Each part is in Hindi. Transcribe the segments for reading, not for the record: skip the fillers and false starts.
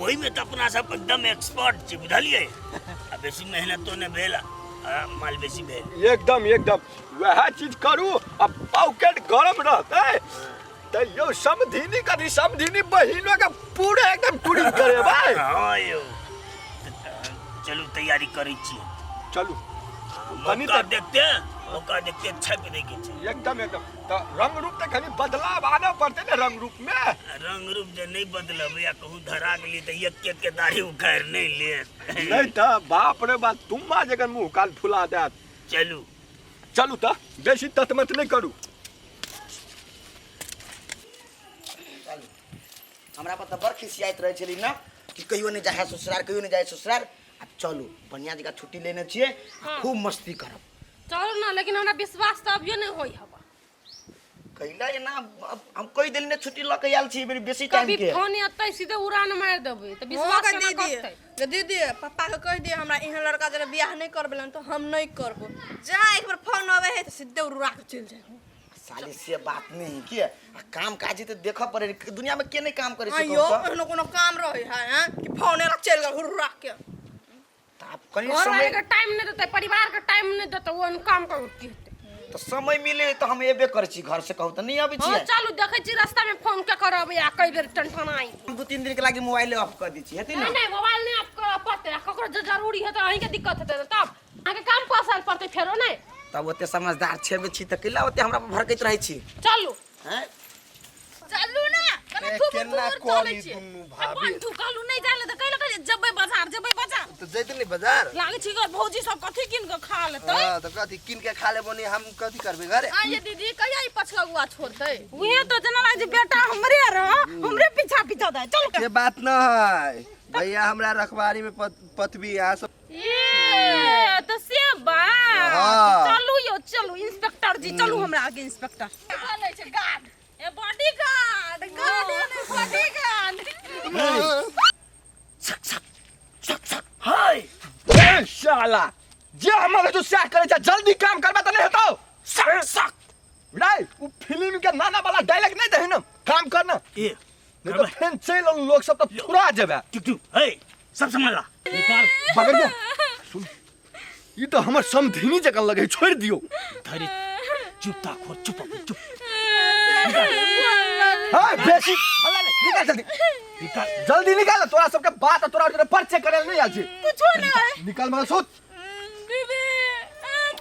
वही में तो अपना सब एकदम एक्सपर्ट छी बुझलिए। अब बेसी मेहनत तो ने भेला माल बेसी भेल। एकदम एकदम वह चीज करू अब पॉकेट गरम रहते तो यो समधिनी करी समधिनी बहिनों के पूरे एकदम टूरी करे भाई। हां यो चलो तैयारी करै छी। चलू बनी तो देखते छप देखे छी एकदम एकदम तो रंग रूप तो खाली बदलाव आना पड़ते ना रंग रूप में। रंग रूप जे नहीं बदलब या कहूं धरा गेली तो एक के दाढ़ी उखाड़ नहीं ले नहीं तो बाप रे बाप तुम मां जगन मुंह कान फुला देत। चलू चलू तो बेसी ततमत नहीं करू। हमरा पर तो बड़ खिसियात रहे छली ना कि कहियो नहीं जाए ससुराल कहियो नहीं जाए ससुराल। अब चलू बढ़िया जगह छुट्टी लेने छिए खूब मस्ती करब। चलो ना लेकिन हमरा विश्वास तो अभियो नहीं होई हवा। कहिला ये ना हम कोई दिन ने छुट्टी ल के आयल छी मेरी बेसी टाइम के। कभी फोन अतै सीधे उड़ान मार देबै तो विश्वास केना करतै। दीदी पापा के कह दिए हमरा इहाँ लड़का जरा बियाह नहीं करबेलन तो हम नहीं करबो। जा एक बार फोन आवे है तो सीधे उड़ा के चल जाए। साली से बात नहीं की काम काजी तो देख पड़े दुनिया में के नहीं काम करे छै। अयो कोनो कोनो काम रहे है हैं कि फोन ला चल गल हुर्रा के। आप कहीं घर समय के टाइम नहीं देते परिवार के टाइम नहीं देते वो काम करती तो समय मिले तो हम एबे कर छी घर से कहू तो नहीं आबे छी। हां चलू देखै छी रास्ता में फोन के करब या कई बेर टनटनाई। 2-3 दिन के लागी मोबाइल ऑफ कर दी छी हेती ना। नहीं मोबाइल नहीं आपको पते ककरो जरूरी है तो अहीं के दिक्कत हेते तब आगे काम पासल पड़ते फेरो नहीं। तब ओते समझदार छेबे छी त किला ओते हमरा पर भड़कैत रहै छी। चलू हैं चलू ना कने खूब केना कोली दुनु भाभी तू कालू नहीं जाले त कैला कहे जबै बाजार तो जैते नहीं बाजार लागे छी घर भौजी सब कथि किन के खा लेतै। हां तो कथि किन के खा लेबो नहीं हम कथि करबे घरे। आ ये दीदी कहिया ई पछका गुआ छोड़तै उहे तो जना लागे छै बेटा हमरे रह हमरे पीछा पीछा दे चल ये बात न है भैया हमरा रखवारी में पतवी यहाँ सब ये तो से बा। चलू यो चलू इंस्पेक्टर जी चलू हमरा आगे इंस्पेक्टर बोले छै गार्ड ए बॉडीगार्ड गार्ड ने बॉडीगार्ड हाय ए शाला जे हमरे जो सेट करे छ जल्दी काम करबा त नहीं होतो। सक सक नहीं वो फिल्म के नाना वाला डायलॉग नहीं दे ना काम करना ए नहीं तो फिर चल लोग सब तो फुरा जाबे। टुक ए सब संभाल ला निकाल पकड़ जा सुन ये तो हमर समधिनी जकन लगे छोड़ दियो। धरे चुप ता खो चुप चुप हां बेसी हल्ला निकाल जल्दी निकाल जल्दी निकाल तोरा सबके बात तोरा उधर परिचय करे नहीं आछी कुछो नहीं निकाल मगर सोच दीदी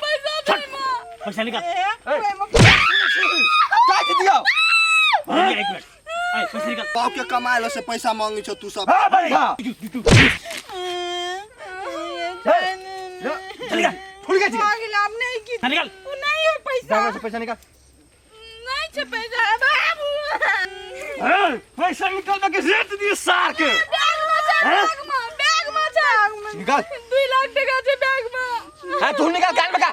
पैसा दे मां पैसा निकाल का दियो एक मिनट ए पैसा निकाल पाव के कमाएला से पैसा मांगी छ तू सब। हां भाई हां चल निकाल फुल गई मांगिल आप नहीं की निकाल नहीं है पैसा जाओ से पैसा निकाल। नहीं छे पैसा बाबू ए पैसा निकाल के रेट दिए सार के बैग में निकाल 2 लाख टका छे बैग में। हां तू निकाल कान में का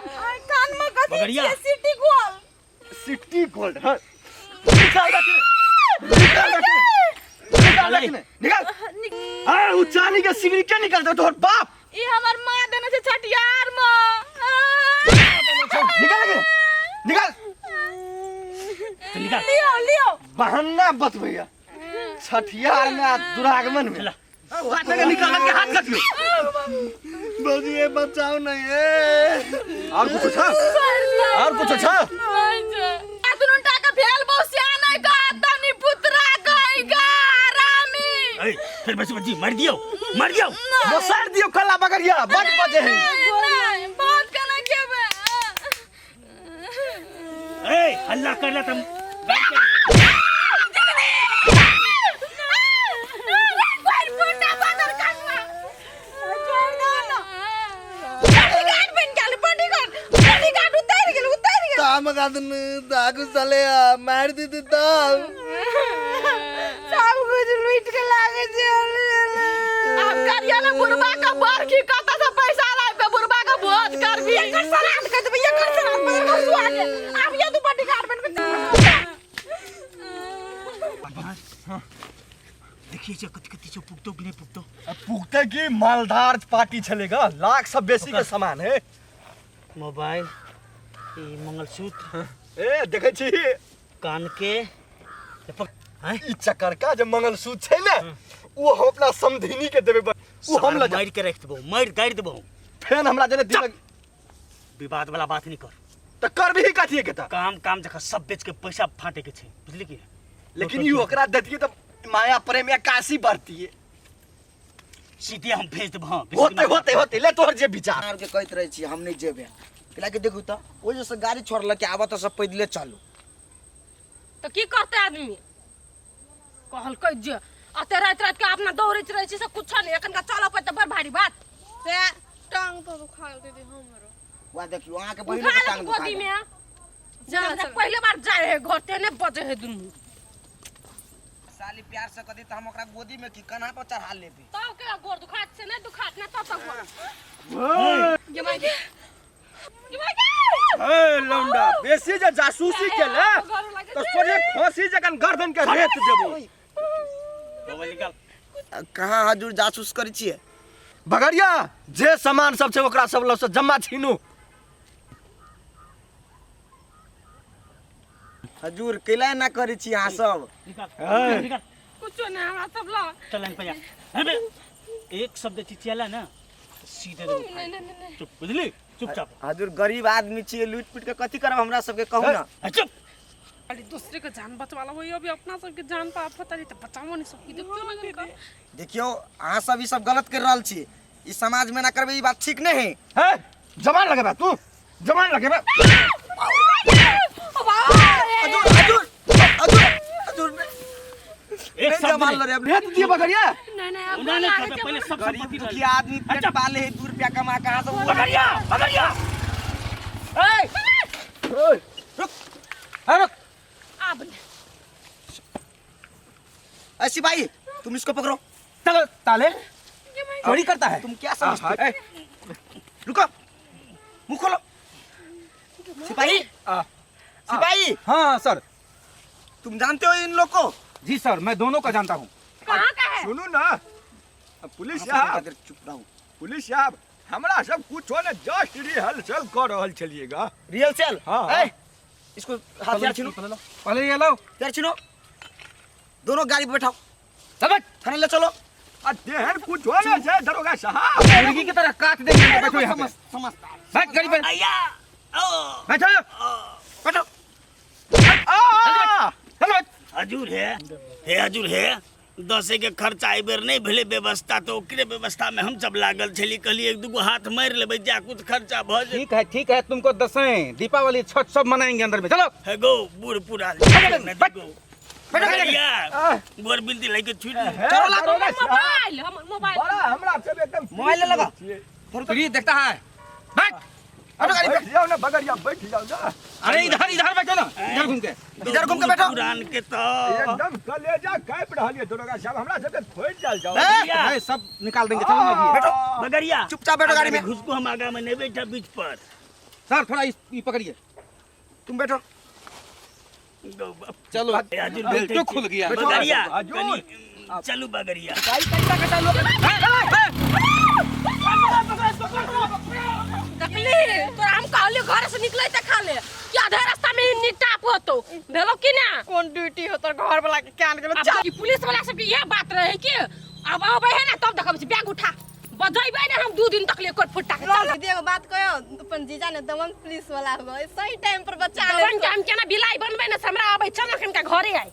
कान में कथि बगड़िया। छे सिटी गोल सिटी गोल्ड हां निकाल निकाल हां वो चांदी का सिगरी के निकालता तोर बाप ई हमर मां देने छे छठियार में। निकाल के निकाल निकाल लियो बहाना बत भैया छठियार में दुरागमन में हाथ लगा निकाल के हाथ काट लो बाबूजी ये बचाओ नहीं है और कुछ अच्छा दुनु टाका भेल बौसिया नहीं का तनी पुत्रा गईगा रामी। ए फिर बच्ची बच्ची मर दियो मसार दियो कला बगरिया बड़ बजे है नहीं बात करना केबे ए हल्ला कर ला तुम काम कादन दागु चले मार दी तब सब कुछ लूट के लागे छे। अब करिया ना बुरबा का बरखी कत से पैसा लाए पे बुरबा का भोज कर भी एकर सलाद कर दे एकर सलाद पर हसु आगे अब ये तू बॉडीगार्ड बन के देखिए जे कति जो पुगतो कि नहीं पुगतो पुगते की मालदार पार्टी चलेगा लाख सब बेसी के सामान है। मोबाइल ई मंगलसूत्र ए देखे छी कान के ई चक्कर का जे मंगलसूत्र छै ना वो हम अपना समधिनी के देबे वो हम ल मार के रख देबो, मार गाड़ देबो। फेन हमरा जने दिमाग विवाद वाला बात नहीं कर। त कर भी कथी के त काम जगह सब बेच के पैसा फाटे के छे, बुझली की? लेकिन यू ओकरा देतिए त माया प्रेम या काशी बढ़ती है। सीधे हम भेज देबो। हां होते ले तोहर जे विचार आर के कहत रहे छी हम नहीं जेबे। कला के देखू त ओ जैसे गाड़ी छोड़ल के आवा त सब पैदले चलू। तो की करते आदमी कहल कह जे अते रात के अपना दौड़ैत रहे छी से कुछ नहीं एखन का चला पे त बड़ भारी बात से टांग तो दुखा दीदी हमरो वा देखियो अहाँ के उठा बहिन के ले टांग गोदी में जा जा पहले बार जाए है घर तेने बजे है दुनु साली प्यार से कदी त हम ओकरा गोदी में की कन्हा पर चढ़ा लेबे। तब के गोर दुखात से नहीं दुखात ना तब तक ये माय के ए लौंडा बेसी जे जासूसी केले तो सोजे फांसी जकन गर्दन के रेत देबो। मोबाइल निकाल। कहाँ हजूर जासूस करी छिए? बगड़िया जे सामान सब छै ओकरा सब ल से जम्मा छीनू। हजूर केला ना करी छी अहाँ सब। निकाल। कुछ नहीं हमरा सब ला चल इन पे जा। अबे एक शब्द चिचियाला ना सीधे दे। नहीं चुप, बुझली? चुपचाप। हजूर गरीब आदमी छिए, लूट पीट के कथी करब हमरा सब के कहू ना। चुप। अरे दूसरे का जान बचवाला वही अभी अपना सब के जान पाप पता नहीं तो बचाओ नहीं सकी देखियो ना इनका देखियो अहाँ सब ई सब गलत कर रहल छी। ई समाज में ना करबे, ई बात ठीक नहीं है। है जमान लगेबा तू जमान लगेबा। हजूर हजूर हजूर हजूर एक शब्द जमान नहीं। लो रे अब। रेत दिए बगड़िया नहीं अब उन्होंने लागे कर के पहले सब गरीब संपत्ति दुखी डाल। आदमी पेट पाले है, 2 रुपया कमा कहाँ से बगड़िया। रुक है रुक। अब ऐसी भाई तुम इसको पकड़ो। चलो ताले चोरी करता है। तुम क्या समझते हो? रुको, मुंह खोलो। सिपाही सिपाही हाँ सर। तुम जानते हो इन लोग को? जी सर मैं दोनों का जानता हूँ। कहां का है सुनू ना पुलिस हाँ, साहब चुप रहो। पुलिस साहब हमरा सब कुछ ने जस्ट रिहर्सल कर रहल छलिएगा। Real cell. हाँ, ए, इसको हथियार छीनो। पहले ये लो हथियार छीनो। दोनों गाड़ी पे बैठाओ, चलो थाने ले चलो। देहन कुछ ने से दरोगा साहब मुर्गी की तरह काट देंगे। बैठो यहाँ पे। समझदार। बैठ गाड़ी पे आया। ओ। बैठो बैठो। चलो हजूर है हजूर है 10 के खर्चा आई बेर नहीं भेले व्यवस्था तो ओकरे व्यवस्था में हम सब लागल छली। कहली 1-2 हाथ मार लेबै जा कुछ खर्चा भ जाए। ठीक है तुमको दसैं दीपावली छठ सब मनाएंगे अंदर में। चलो है गो बूढ़ पूरा गोर बिल्दी लेके छुट चलो लागो। मोबाइल हम मोबाइल बड़ा हमरा सब एकदम मोबाइल ले लगा। फ्री देखता है। बैठ। बैठो गाड़ी पे। बैठ जाओ ना बगड़िया बैठ जाओ ना। अरे इधर बैठो ना, इधर घूम के। इधर घूम के बैठो। पुरान के तो एकदम कलेजा काट रहलिए दरोगा साहब हमरा सब के खोज जाल जाओ। अरे सब निकाल देंगे। चलो ना जी। बैठो बगरिया चुपचाप बैठो गाड़ी में। घुसको हम आगा में नहीं बैठा बीच पर। सर थोड़ा ये पकड़िए। तुम बैठो। चलो हजूर दिल तो खुल गया। बगरिया हजूर। कनी चलू बगरिया। देखली तोरा हम कहली घर से निकले त खा ले कि आधे रास्ता में निटाप होतो भेलो कि ना कौन ड्यूटी हो तोर घर वाला के कान गेलो। अब पुलिस वाला सब ये बात रहे कि अब आबे है ना तब देखब बैग उठा बजैबे ना हम 2 दिन तक ले कोट फुटा के चल दीदी एगो बात कहो, अपन जीजा ने दमन पुलिस वाला हो गए, सही टाइम पर बचा ले। जवन के हम केना बिलाई बनबे ना से हमरा आबे चल ना कनका घरे आई।